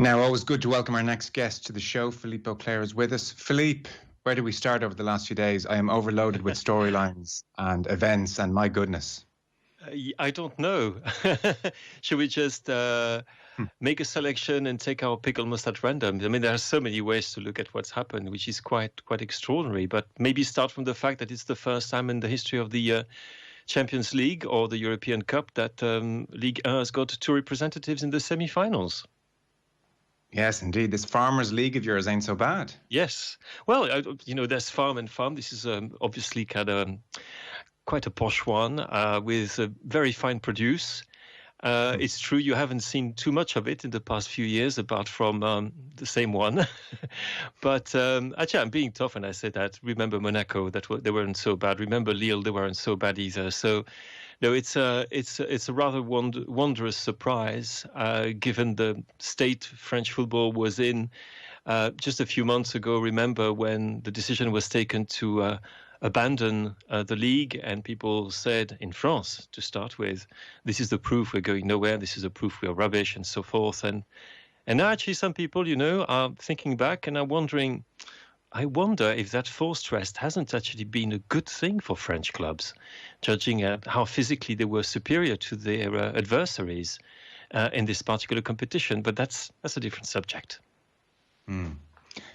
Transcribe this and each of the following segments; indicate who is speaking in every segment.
Speaker 1: Now, always good to welcome our next guest to the show. Philippe Auclair is with us. Philippe, where do we start over the last few days? I am overloaded with storylines and events, and my goodness.
Speaker 2: I don't know. Should we just make a selection and take our pick almost at random? I mean, there are so many ways to look at what's happened, which is quite extraordinary. But maybe start from the fact that it's the first time in the history of the Champions League or the European Cup that Ligue 1 has got two representatives in the semi-finals.
Speaker 1: Yes, indeed. This Farmers League of yours ain't so bad.
Speaker 2: Yes. Well, there's farm and farm. This is obviously kind of quite a posh one with a very fine produce. It's true you haven't seen too much of it in the past few years, apart from the same one. But actually, I'm being tough when I say that. Remember Monaco, they weren't so bad. Remember Lille, they weren't so bad either. So, no, it's a rather wondrous surprise, given the state French football was in just a few months ago. Remember when the decision was taken to abandon the league, and people said in France, to start with, this is the proof we're going nowhere, this is the proof we're rubbish, and so forth. And now actually some people, are thinking back and are wondering, I wonder if that forced rest hasn't actually been a good thing for French clubs, judging at how physically they were superior to their adversaries in this particular competition. But that's a different subject.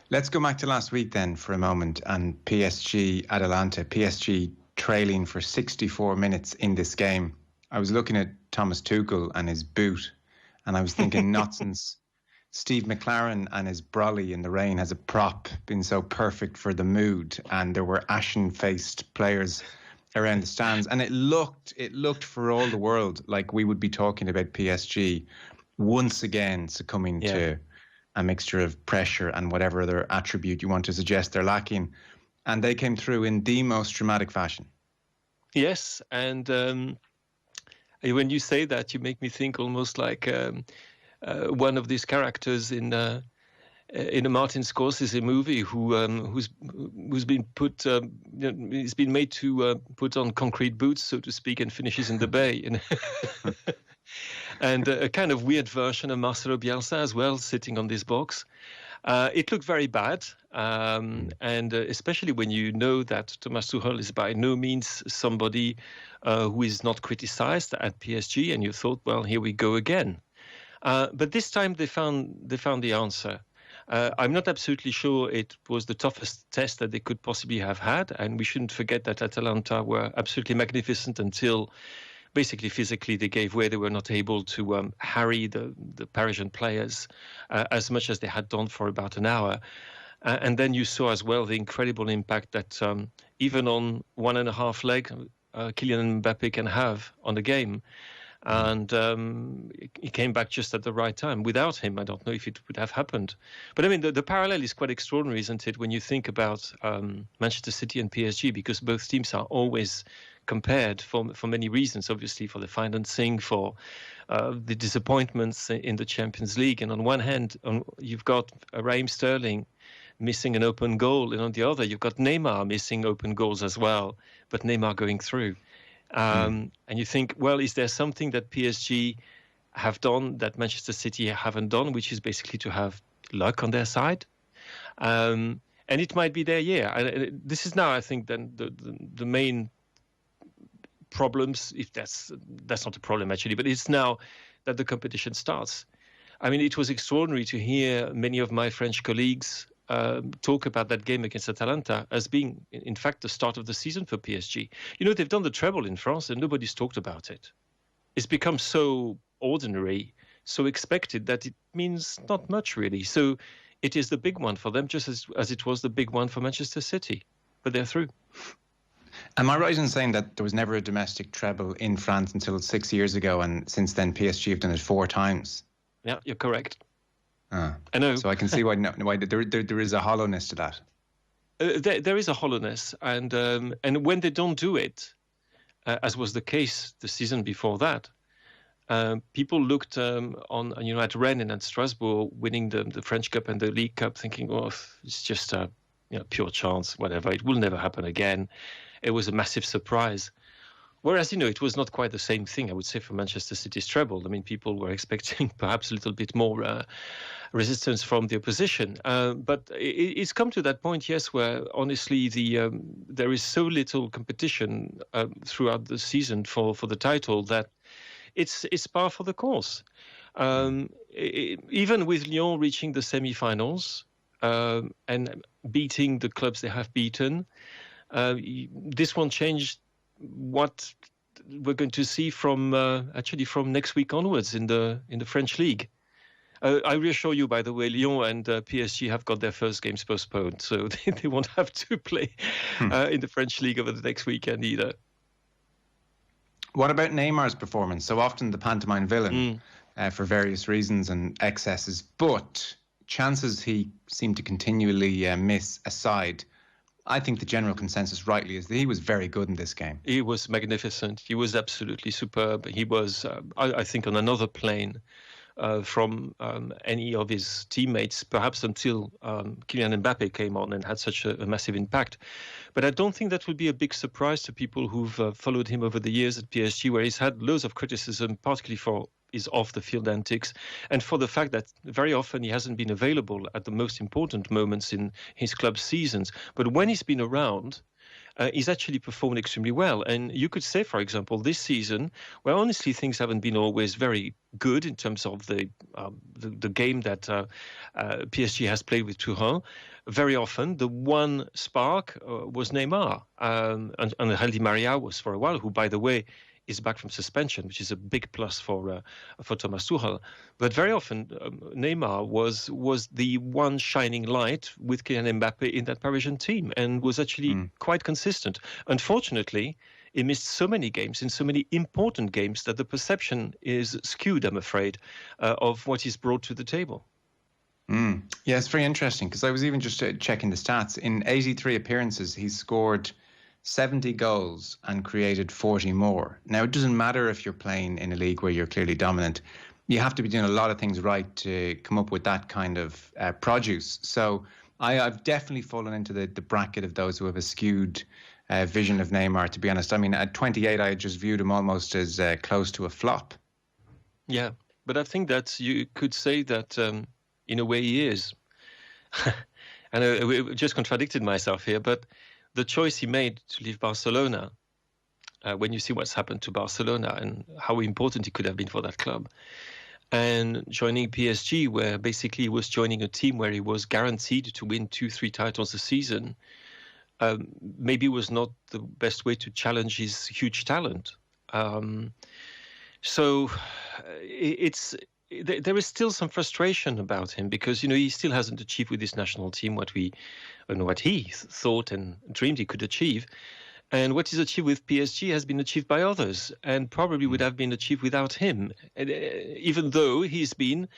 Speaker 1: Let's go back to last week then for a moment, and PSG Atalanta. PSG trailing for 64 minutes in this game. I was looking at Thomas Tuchel and his boot, and I was thinking, nonsense. Steve McLaren and his brolly in the rain has a prop been so perfect for the mood, and there were ashen-faced players around the stands, and it looked for all the world like we would be talking about PSG once again succumbing to a mixture of pressure and whatever other attribute you want to suggest they're lacking. And they came through in the most dramatic fashion. Yes,
Speaker 2: and when you say that, you make me think almost like one of these characters in a Martin Scorsese movie who's been put, he's been made to put on concrete boots, so to speak, and finishes in the bay. And a kind of weird version of Marcelo Bielsa as well, sitting on this box. It looked very bad, and especially when you know that Thomas Tuchel is by no means somebody who is not criticized at PSG, and you thought, well, here we go again. But this time they found the answer. I'm not absolutely sure it was the toughest test that they could possibly have had, and we shouldn't forget that Atalanta were absolutely magnificent until basically physically they gave way. They were not able to harry the Parisian players as much as they had done for about an hour. And then you saw as well the incredible impact that even on 1.5 leg, Kylian Mbappe can have on the game. And he came back just at the right time. Without him, I don't know if it would have happened. But I mean, the parallel is quite extraordinary, isn't it, when you think about Manchester City and PSG, because both teams are always compared for many reasons, obviously, for the financing, for the disappointments in the Champions League. And on one hand, you've got Raheem Sterling missing an open goal, and on the other, you've got Neymar missing open goals as well, but Neymar going through. And you think, well, is there something that PSG have done that Manchester City haven't done, which is basically to have luck on their side? And it might be their year. This is now, I think, then the main problems, if that's not a problem actually, but it's now that the competition starts. I mean, it was extraordinary to hear many of my French colleagues talk about that game against Atalanta as being, in fact, the start of the season for PSG. They've done the treble in France and nobody's talked about it. It's become so ordinary, so expected that it means not much really. So it is the big one for them, just as it was the big one for Manchester City. But they're through.
Speaker 1: Am I right in saying that there was never a domestic treble in France until 6 years ago, and since then PSG have done it 4 times?
Speaker 2: Yeah, you're correct.
Speaker 1: I know. So I can see why there is a hollowness to that.
Speaker 2: There is a hollowness, and when they don't do it, as was the case the season before that, people looked on at Rennes and at Strasbourg winning the French Cup and the League Cup, thinking, oh, it's just a pure chance, whatever. It will never happen again. It was a massive surprise. Whereas, it was not quite the same thing, I would say, for Manchester City's treble. I mean, people were expecting perhaps a little bit more resistance from the opposition. But it's come to that point, yes, where honestly there is so little competition throughout the season for the title that it's par for the course. Even with Lyon reaching the semi-finals and beating the clubs they have beaten, this won't change what we're going to see from next week onwards in the French league. I reassure you, by the way, Lyon and PSG have got their first games postponed, so they won't have to play in the French league over the next weekend either.
Speaker 1: What about Neymar's performance? So often the pantomime villain for various reasons and excesses, but chances he seemed to continually miss aside, I think the general consensus rightly is that he was very good in this game.
Speaker 2: He was magnificent. He was absolutely superb. He was, I think, on another plane from any of his teammates, perhaps until Kylian Mbappe came on and had such a massive impact. But I don't think that would be a big surprise to people who've followed him over the years at PSG, where he's had loads of criticism, particularly for his off-the-field antics and for the fact that very often he hasn't been available at the most important moments in his club seasons. But when he's been around, he's actually performed extremely well. And you could say, for example, this season, where honestly things haven't been always very good in terms of the game that PSG has played with Tuchel, very often the one spark was Neymar. And Di Maria was for a while, who, by the way, is back from suspension, which is a big plus for Thomas Tuchel. But very often, Neymar was the one shining light with Kylian Mbappe in that Parisian team and was actually quite consistent. Unfortunately, he missed so many games in so many important games that the perception is skewed, I'm afraid, of what he's brought to the table.
Speaker 1: Yeah, it's very interesting because I was even just checking the stats. In 83 appearances, he's scored 70 goals and created 40 more. Now, it doesn't matter if you're playing in a league where you're clearly dominant. You have to be doing a lot of things right to come up with that kind of produce. So I've definitely fallen into the bracket of those who have a skewed vision of Neymar, to be honest. I mean, at 28, I just viewed him almost as close to a flop.
Speaker 2: Yeah, but I think that you could say that in a way he is. And I just contradicted myself here, but the choice he made to leave Barcelona, when you see what's happened to Barcelona and how important he could have been for that club, and joining PSG, where basically he was joining a team where he was guaranteed to win 2-3 titles a season, maybe was not the best way to challenge his huge talent. So there is still some frustration about him because, he still hasn't achieved with his national team what he thought and dreamed he could achieve. And what he's achieved with PSG has been achieved by others and probably would have been achieved without him, even though he's been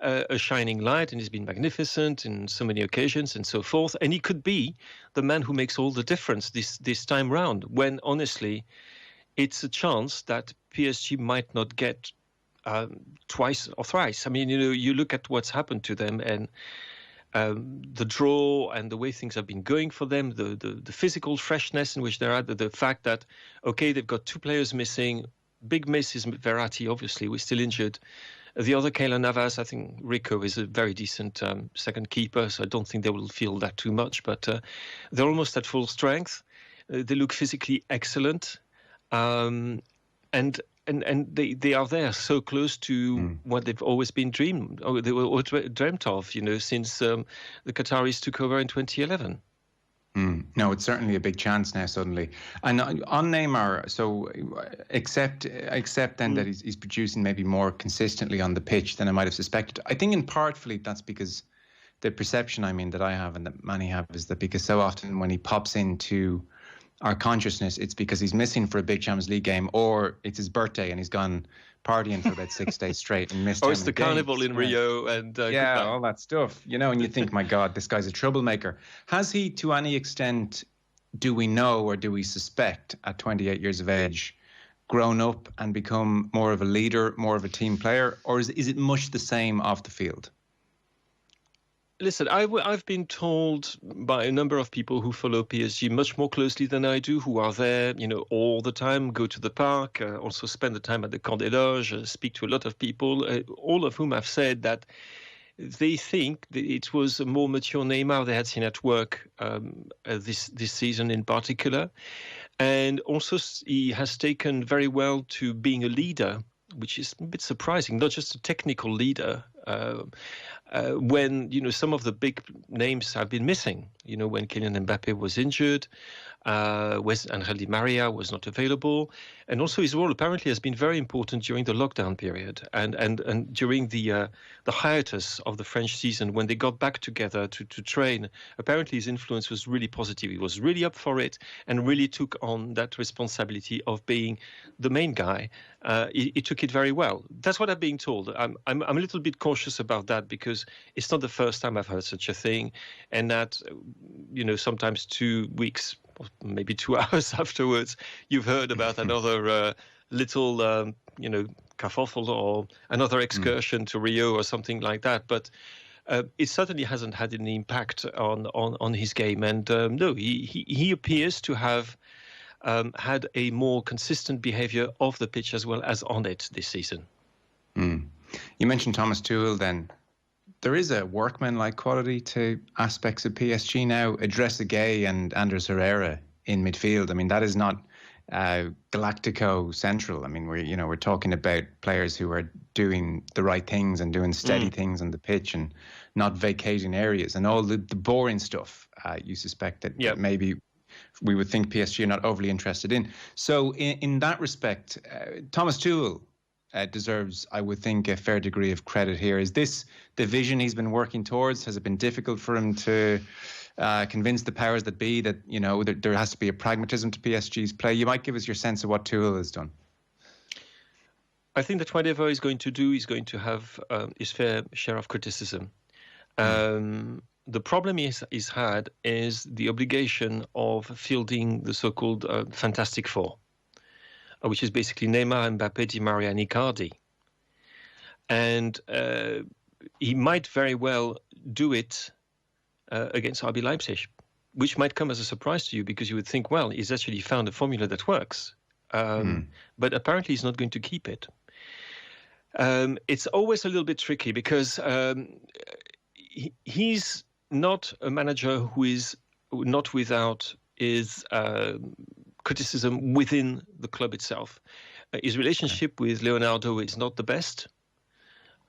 Speaker 2: a shining light and he's been magnificent in so many occasions and so forth. And he could be the man who makes all the difference this time round, when honestly, it's a chance that PSG might not get twice or thrice. I mean, you look at what's happened to them and the draw and the way things have been going for them, the physical freshness in which they're at, the fact that, okay, they've got 2 players missing. Big miss is Verratti, obviously, we're still injured. The other, Keylor Navas, I think Rico is a very decent second keeper, so I don't think they will feel that too much. But they're almost at full strength. They look physically excellent. And they are there so close to what they've always been dreamt of, since the Qataris took over in 2011.
Speaker 1: No, it's certainly a big chance now suddenly. And on Neymar, so except then that he's producing maybe more consistently on the pitch than I might have suspected. I think in part, Philippe, that's because the perception, that I have and that many have is that because so often when he pops into our consciousness, it's because he's missing for a big Champions League game, or it's his birthday and he's gone partying for about 6 days straight and missed.
Speaker 2: Or it's the carnival in Rio and
Speaker 1: all that stuff, and you think, my God, this guy's a troublemaker. Has he, to any extent, do we know or do we suspect, at 28 years of age, grown up and become more of a leader, more of a team player, or is it much the same off the field?
Speaker 2: Listen, I've been told by a number of people who follow PSG much more closely than I do, who are there, all the time, go to the park, also spend the time at the Camp des Loges, speak to a lot of people, all of whom have said that they think that it was a more mature Neymar they had seen at work this season in particular. And also he has taken very well to being a leader, which is a bit surprising, not just a technical leader, when, some of the big names have been missing. When Kylian Mbappe was injured, Angel Di Maria was not available. And also his role apparently has been very important during the lockdown period and during the hiatus of the French season when they got back together to train. Apparently his influence was really positive. He was really up for it and really took on that responsibility of being the main guy. He took it very well. That's what I'm being told. I'm a little bit cautious about that because it's not the first time I've heard such a thing, and that sometimes 2 weeks, or maybe 2 hours afterwards, you've heard about another little kerfuffle or another excursion to Rio or something like that. But it certainly hasn't had any impact on his game. And no, he appears to have had a more consistent behavior off the pitch as well as on it this season.
Speaker 1: You mentioned Thomas Tuchel then. There is a workman-like quality to aspects of PSG now. Idrissa Gueye and Andres Herrera in midfield. I mean, that is not Galactico central. I mean, we're talking about players who are doing the right things and doing steady things on the pitch and not vacating areas and all the boring stuff. You suspect that maybe we would think PSG are not overly interested in. So in that respect, Thomas Tuchel deserves, I would think, a fair degree of credit here. Is this the vision he's been working towards? Has it been difficult for him to convince the powers that be that, there has to be a pragmatism to PSG's play? You might give us your sense of what Tuchel has done.
Speaker 2: I think that whatever he's going to do, he's going to have his fair share of criticism. The problem he's had is the obligation of fielding the so-called Fantastic Four, which is basically Neymar, Mbappé, Di Maria, and Icardi. And he might very well do it against RB Leipzig, which might come as a surprise to you because you would think, well, he's actually found a formula that works. But apparently he's not going to keep it. It's always a little bit tricky because he's not a manager who is not without his criticism within the club itself. His relationship with Leonardo is not the best.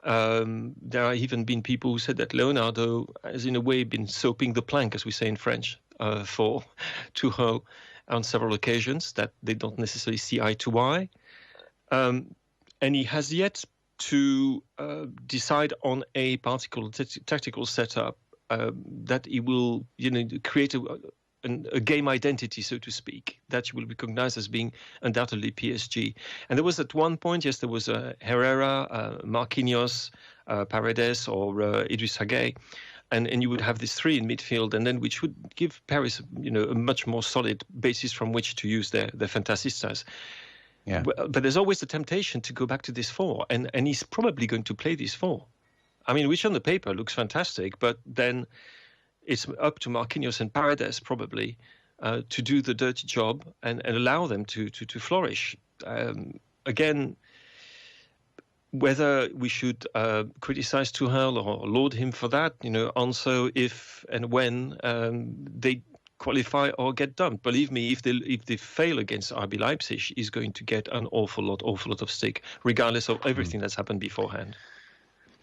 Speaker 2: There have even been people who said that Leonardo has in a way been soaping the plank, as we say in French, for Tuchel on several occasions, that they don't necessarily see eye to eye. And he has yet to decide on a particular tactical setup that he will create a game identity, so to speak, that you will recognize as being undoubtedly PSG. And there was at one point, yes, there was Herrera, Marquinhos, Paredes, or Idrissa Gueye. And you would have these three in midfield, and then which would give Paris, a much more solid basis from which to use their fantasistas.
Speaker 1: Yeah.
Speaker 2: But there's always the temptation to go back to this four, and he's probably going to play this four. I mean, which on the paper looks fantastic, but then it's up to Marquinhos and Paredes probably to do the dirty job and allow them to flourish. Again, whether we should criticize Tuchel or laud him for that, also if and when they qualify or get dumped. Believe me, if they fail against RB Leipzig, he's going to get an awful lot of stick, regardless of everything that's happened beforehand.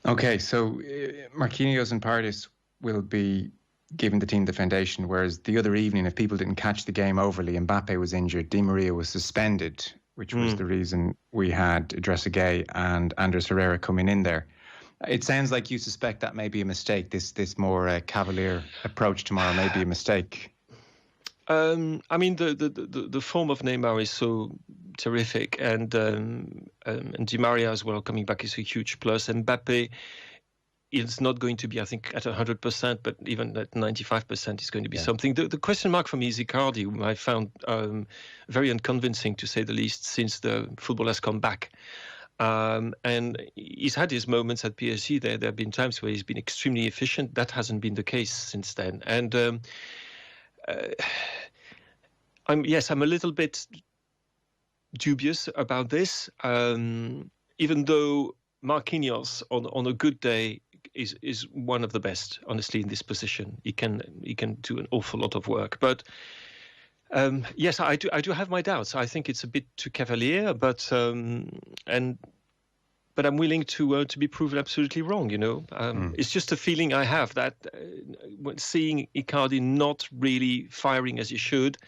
Speaker 1: Okay, so Marquinhos and Paredes will be giving the team the foundation, whereas the other evening, if people didn't catch the game overly, Mbappe was injured, Di Maria was suspended, which was the reason we had Idrissa Gueye and Andres Herrera coming in there. It sounds like you suspect that may be a mistake. This more cavalier approach tomorrow may be a mistake.
Speaker 2: I mean, the form of Neymar is so terrific, and Di Maria as well coming back is a huge plus. Mbappe is not going to be, I think, at 100%, but even at 95% is going to be something. The question mark for me is Icardi, whom I found very unconvincing, to say the least, since the football has come back. And he's had his moments at PSG. There have been times where he's been extremely efficient. That hasn't been the case since then. And I'm a little bit dubious about this, even though Marquinhos on a good day is one of the best, honestly, in this position. He can do an awful lot of work, but. Yes, I do have my doubts. I think it's a bit too cavalier, but I'm willing to be proven absolutely wrong. It's just a feeling I have that when seeing Icardi not really firing as he should,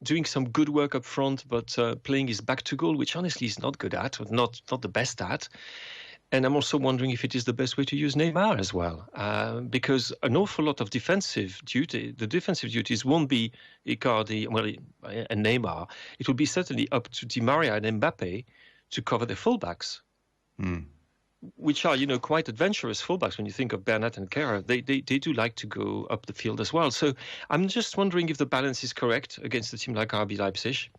Speaker 2: doing some good work up front, but playing his back to goal, which honestly he's not good at, or not the best at. And I'm also wondering if it is the best way to use Neymar as well, because an awful lot of the defensive duties won't be Icardi and Neymar. It will be certainly up to Di Maria and Mbappe to cover the fullbacks, which are, quite adventurous fullbacks. When you think of Bernat and Kehrer, they do like to go up the field as well. So I'm just wondering if the balance is correct against a team like RB Leipzig.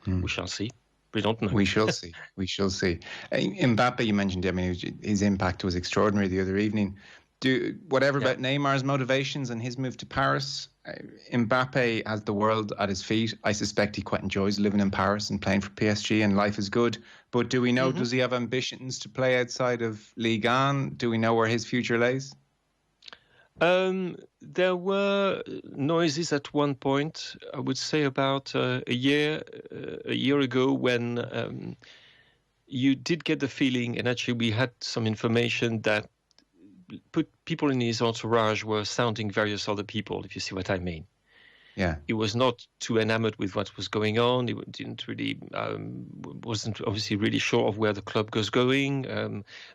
Speaker 2: We shall see. We don't know.
Speaker 1: We shall see. We shall see. Mbappe, you mentioned, his impact was extraordinary the other evening. About Neymar's motivations and his move to Paris, Mbappe has the world at his feet. I suspect he quite enjoys living in Paris and playing for PSG, and life is good. But do we know, does he have ambitions to play outside of Ligue 1? Do we know where his future lays?
Speaker 2: There were noises at one point, I would say about a year ago, when you did get the feeling, and actually we had some information that people in his entourage were sounding various other people, if you see what I mean.
Speaker 1: Yeah,
Speaker 2: he was not too enamored with what was going on. He wasn't obviously really sure of where the club was going.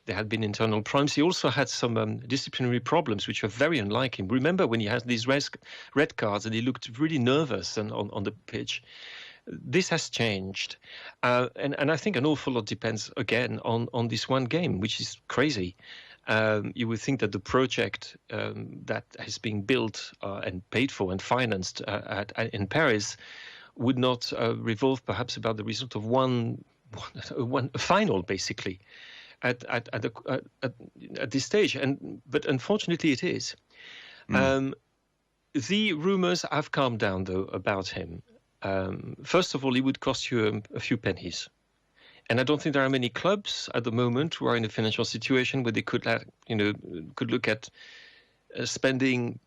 Speaker 2: There had been internal problems. He also had some disciplinary problems, which were very unlike him. Remember when he had these red cards and he looked really nervous on the pitch. This has changed. And I think an awful lot depends, again, on this one game, which is crazy. You would think that the project that is being built and paid for and financed in Paris would not revolve perhaps about the result of one final, basically, at this stage. But unfortunately, it is. The rumours have calmed down, though, about him. First of all, he would cost you a few pennies. And I don't think there are many clubs at the moment who are in a financial situation where they could look at spending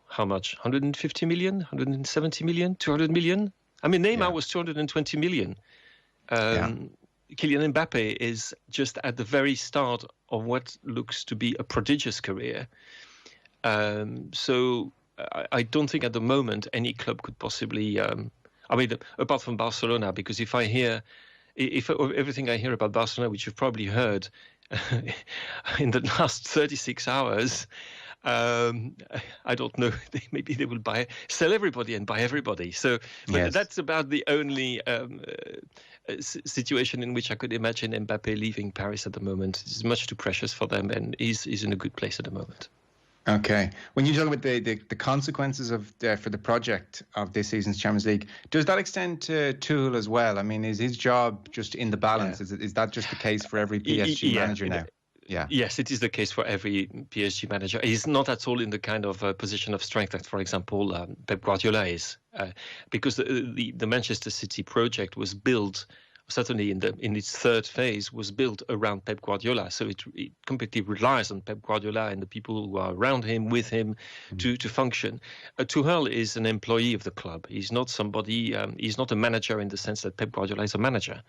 Speaker 2: how much? 150 million, 170 million, 200 million? I mean, Neymar was 220 million. Kylian Mbappe is just at the very start of what looks to be a prodigious career. So I don't think at the moment any club could possibly, apart from Barcelona, because if everything I hear about Barcelona, which you've probably heard in the last 36 hours, I don't know. Maybe they will sell everybody and buy everybody. So that's about the only situation in which I could imagine Mbappe leaving Paris at the moment. It's much too precious for them, and he's in a good place at the moment.
Speaker 1: Okay. When you talk about the consequences for the project of this season's Champions League, does that extend to Tuchel as well? I mean, is his job just in the balance? Yeah. Is that just the case for every PSG manager now? Yeah.
Speaker 2: Yes, it is the case for every PSG manager. He's not at all in the kind of position of strength that, for example, Pep Guardiola is, because the Manchester City project was built. Certainly in its third phase, was built around Pep Guardiola. So it completely relies on Pep Guardiola and the people who are around him, with him, to function. Tuchel is an employee of the club. He's not somebody, he's not a manager in the sense that Pep Guardiola is a manager.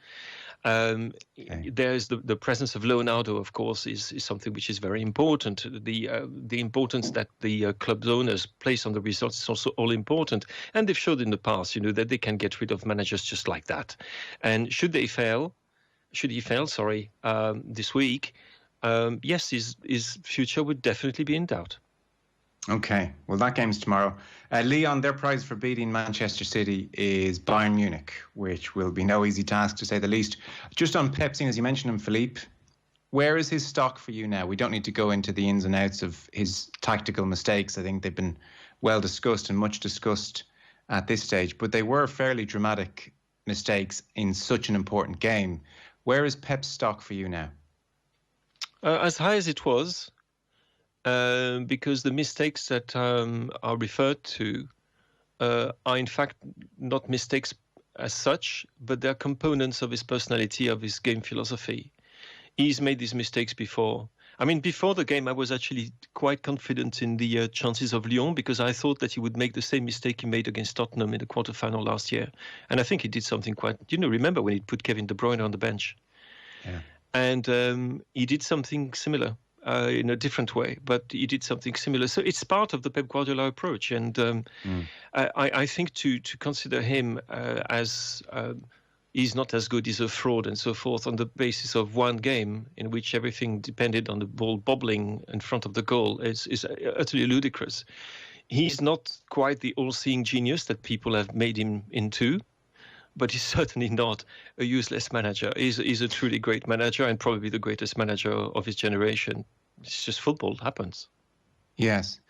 Speaker 2: There's the presence of Leonardo, of course, is something which is very important. The importance that the club's owners place on the results is also all important. And they've showed in the past, that they can get rid of managers just like that. And should he fail, this week, yes, his future would definitely be in doubt.
Speaker 1: Okay, well, that game's tomorrow. Leon, their prize for beating Manchester City is Bayern Munich, which will be no easy task, to say the least. Just on Pep, as you mentioned him, Philippe, where is his stock for you now? We don't need to go into the ins and outs of his tactical mistakes. I think they've been well discussed and much discussed at this stage, but they were fairly dramatic mistakes in such an important game. Where is Pep's stock for you now?
Speaker 2: As high as it was. Because the mistakes that are referred to are in fact not mistakes as such, but they're components of his personality, of his game philosophy. He's made these mistakes before. I mean, before the game, I was actually quite confident in the chances of Lyon because I thought that he would make the same mistake he made against Tottenham in the quarterfinal last year. And I think he did something quite, remember when he put Kevin De Bruyne on the bench?
Speaker 1: Yeah.
Speaker 2: And he did something similar in a different way, but he did something similar. So it's part of the Pep Guardiola approach. And I think to consider him as he's not as good, he's a fraud and so forth on the basis of one game in which everything depended on the ball bobbling in front of the goal is utterly ludicrous. He's not quite the all-seeing genius that people have made him into, but he's certainly not a useless manager. He's a truly great manager and probably the greatest manager of his generation. It's just football happens.
Speaker 1: Yes,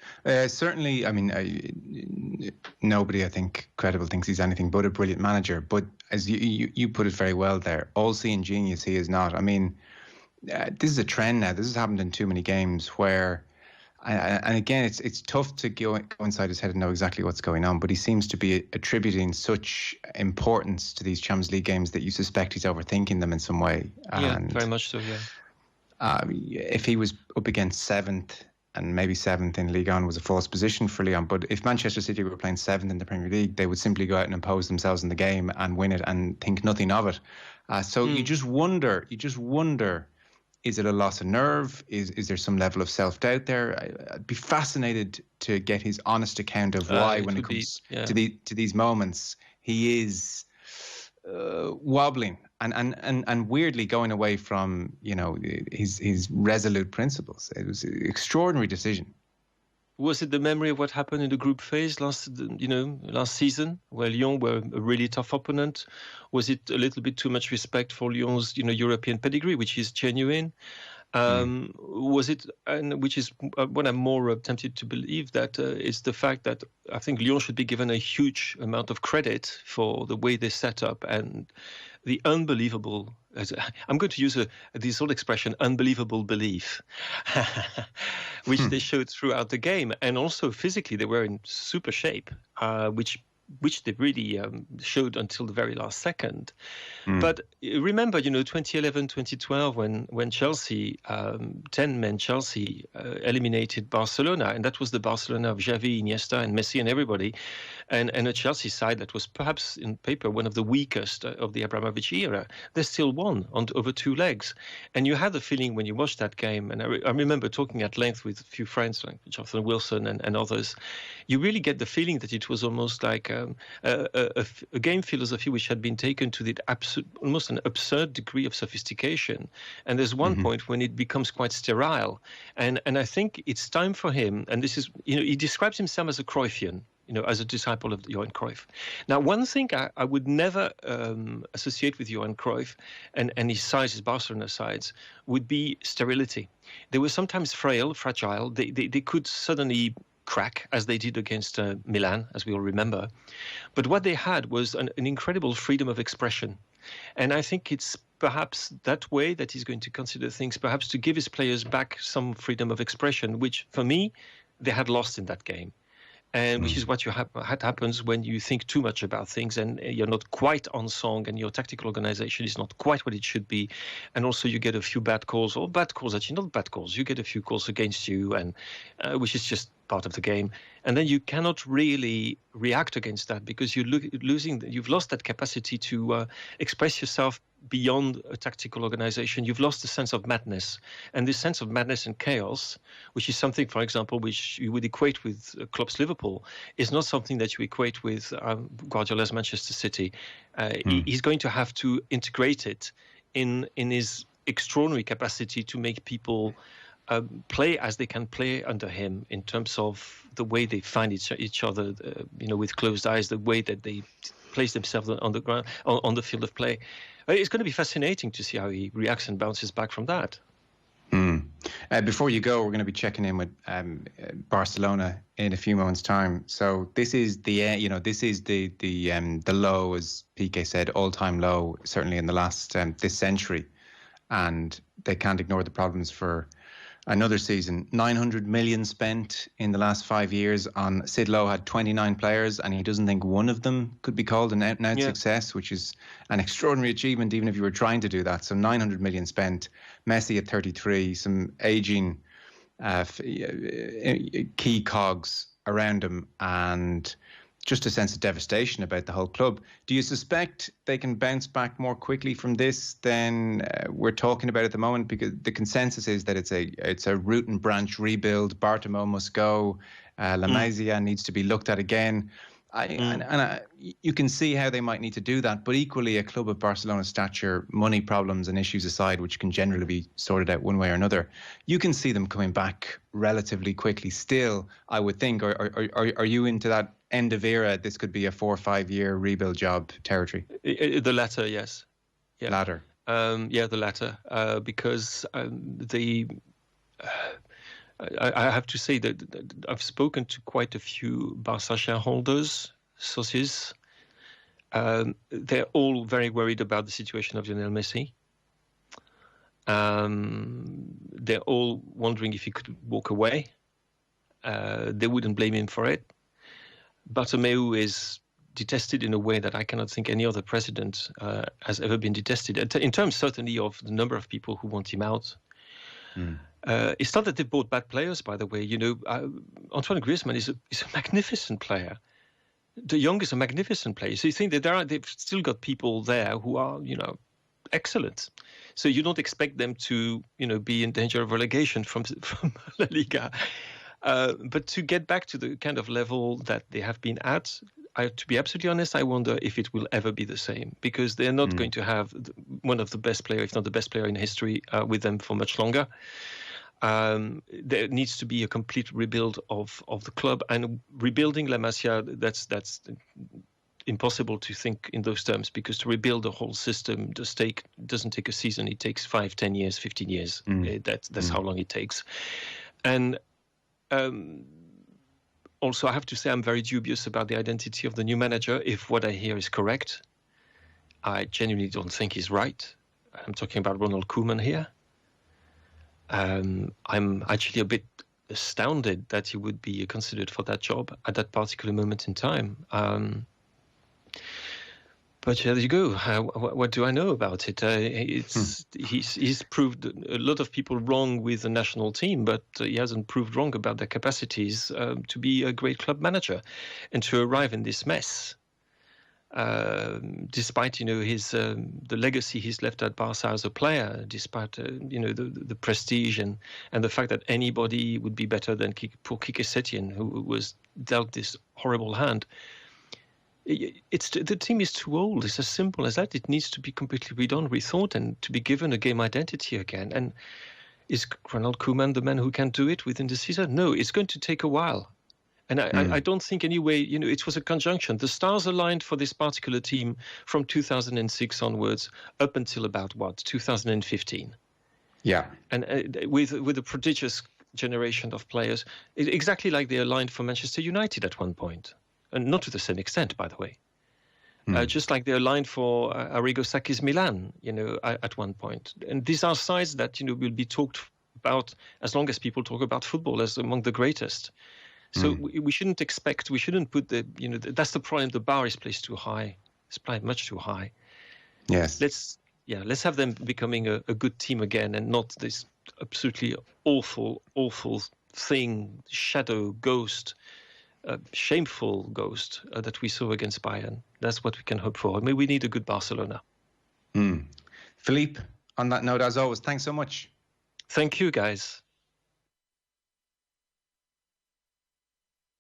Speaker 1: certainly. I mean, nobody, I think, credible thinks he's anything but a brilliant manager. But as you put it very well there, all-seeing genius he is not. I mean, this is a trend now. This has happened in too many games where, and again, it's tough to go inside his head and know exactly what's going on. But he seems to be attributing such importance to these Champions League games that you suspect he's overthinking them in some way.
Speaker 2: And very much so. Yeah.
Speaker 1: If he was up against seventh. And maybe seventh in Ligue 1 was a false position for Lyon. But if Manchester City were playing seventh in the Premier League, they would simply go out and impose themselves in the game and win it and think nothing of it. So you just wonder, is it a loss of nerve? Is there some level of self-doubt there? I'd be fascinated to get his honest account of why, when it comes to these moments, he is wobbling and weirdly going away from his resolute principles. It was an extraordinary decision.
Speaker 2: Was it the memory of what happened in the group phase last season, where Lyon were a really tough opponent? Was it a little bit too much respect for Lyon's European pedigree, which is genuine? Was it, and which is what I'm more tempted to believe, that it's the fact that I think Lyon should be given a huge amount of credit for the way they set up and the unbelievable, I'm going to use this old expression, unbelievable belief, which they showed throughout the game. And also physically, they were in super shape, which they really showed until the very last second. But remember, 2011, 2012, when Chelsea, 10-men Chelsea eliminated Barcelona, and that was the Barcelona of Xavi, Iniesta, and Messi and everybody, and a Chelsea side that was perhaps in paper one of the weakest of the Abramovich era. They still won over two legs. And you had the feeling when you watched that game, and I remember talking at length with a few friends like Jonathan Wilson and others, you really get the feeling that it was almost like a game philosophy which had been taken to the almost an absurd degree of sophistication. And there's one point when it becomes quite sterile. And I think it's time for him, and this is, he describes himself as a Cruyffian, as a disciple of Johan Cruyff. Now, one thing I would never associate with Johan Cruyff and his sides, his Barcelona sides, would be sterility. They were sometimes fragile. They could suddenly crack, as they did against Milan, as we all remember. But what they had was an incredible freedom of expression. And I think it's perhaps that way that he's going to consider things, perhaps to give his players back some freedom of expression, which, for me, they had lost in that game. And which is what happens when you think too much about things and you're not quite on song and your tactical organization is not quite what it should be. And also you get a few bad calls, or bad calls, actually not bad calls. You get a few calls against you, and which is just part of the game. And then you cannot really react against that because you've lost that capacity to express yourself beyond a tactical organization. You've lost the sense of madness. And this sense of madness and chaos, which is something, for example, which you would equate with Klopp's Liverpool, is not something that you equate with Guardiola's Manchester City. He's going to have to integrate it in his extraordinary capacity to make people play as they can play under him, in terms of the way they find each other, with closed eyes, the way that they place themselves on the ground, on the field of play. It's going to be fascinating to see how he reacts and bounces back from that.
Speaker 1: Before you go, we're going to be checking in with Barcelona in a few moments' time. So this is the low, as PK said, all-time low, certainly in the last this century, and they can't ignore the problems for Another season, 900 million spent in the last 5 years on Sid Lowe had 29 players and he doesn't think one of them could be called an out-and-out success, which is an extraordinary achievement even if you were trying to do that. So 900 million spent, Messi at 33, some aging key cogs around him and just a sense of devastation about the whole club. Do you suspect they can bounce back more quickly from this than we're talking about at the moment? Because the consensus is that it's a root and branch rebuild. Bartomeu must go. La Masia needs to be looked at again. You can see how they might need to do that, but equally a club of Barcelona's stature, money problems and issues aside, which can generally be sorted out one way or another, you can see them coming back relatively quickly still, I would think. Or are you into that end of era, this could be a 4 or 5 year rebuild job territory?
Speaker 2: The latter, yes.
Speaker 1: Yeah. Latter.
Speaker 2: The latter, because I have to say that I've spoken to quite a few Barca shareholders, sources. They're all very worried about the situation of Lionel Messi. They're all wondering if he could walk away. They wouldn't blame him for it. Bartomeu is detested in a way that I cannot think any other president has ever been detested, in terms certainly of the number of people who want him out. It's not that they bought bad players, by the way. Antoine Griezmann is a magnificent player. De Jong is a magnificent player. So you think that they've still got people there who are, excellent. So you don't expect them to, be in danger of relegation from La Liga. But to get back to the kind of level that they have been at, to be absolutely honest, I wonder if it will ever be the same, because they're not going to have one of the best players, if not the best player in history, with them for much longer. There needs to be a complete rebuild of the club, and rebuilding La Masia, that's impossible to think in those terms, because to rebuild the whole system doesn't take a season. It takes 5, 10 years, 15 years. That's how long it takes. And also, I have to say I'm very dubious about the identity of the new manager. If what I hear is correct, I genuinely don't think he's right. I'm talking about Ronald Koeman here. I'm actually a bit astounded that he would be considered for that job at that particular moment in time. But there you go. What do I know about it? He's proved a lot of people wrong with the national team, but he hasn't proved wrong about their capacities to be a great club manager and to arrive in this mess. Despite his the legacy he's left at Barca as a player, despite the prestige and the fact that anybody would be better than poor Quique Setién, who was dealt this horrible hand. The team is too old. It's as simple as that. It needs to be completely redone, rethought, and to be given a game identity again. And is Ronald Koeman the man who can do it within the season? No, it's going to take a while. And I don't think anyway, it was a conjunction. The stars aligned for this particular team from 2006 onwards, up until about 2015.
Speaker 1: Yeah.
Speaker 2: And with a prodigious generation of players, exactly like they aligned for Manchester United at one point. And not to the same extent, by the way. Just like they aligned for Arrigo Sacchi's Milan, at one point. And these are sides that, will be talked about as long as people talk about football as among the greatest. So we shouldn't put that's the problem. The bar is placed too high. It's placed much too high.
Speaker 1: Yes.
Speaker 2: Let's have them becoming a good team again, and not this absolutely awful thing, shadow, ghost, shameful ghost that we saw against Bayern. That's what we can hope for. I mean, we need a good Barcelona.
Speaker 1: Philippe, on that note, as always, thanks so much.
Speaker 2: Thank you, guys.